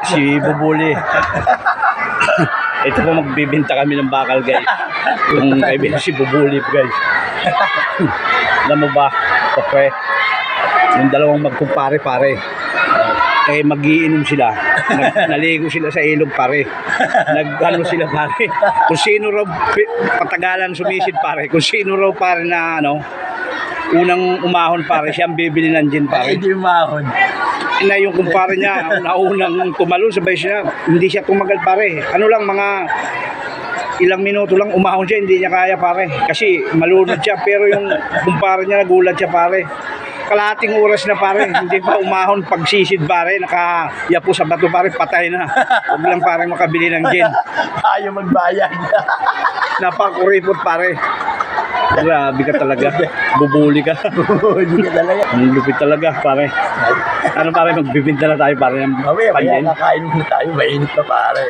Si Bubuli. Ito po, magbibinta kami ng bakal, guys. Yung kaibigan si Bubuli, guys. Alam mo ba, kapre, yung dalawang magkumpare-pare, eh magiinom sila. Naligo sila sa ilog, pare. Nagano sila, pare. Kung sino raw patagalan sumisid, pare. Kung sino raw, pare, na ano, unang umahon, pare, siyang bibili ng gin, pare. Hindi umahon. Na yung kumpare niya, naunang tumalon, sabay siya, hindi siya tumagal, pare. Ano lang, mga ilang minuto lang umahon siya, hindi niya kaya, pare. Kasi malunod siya, pero yung kumpare niya nagulat siya, pare. Kalahating oras na, pare, hindi pa umahon, pagsisid, pare, nakayapo sa bato, pare, patay na. Huwag lang, pare, makabili ng gin. Ayaw magbayad. Napakuripot, pare. Grabe ka talaga. Bubuli ka. Hindi ka talaga. Ang lupit talaga, pare. Ano, pare, magbibinta na tayo, pare, ng Mamaya, panyin. kakain muna tayo. Mainit na pare.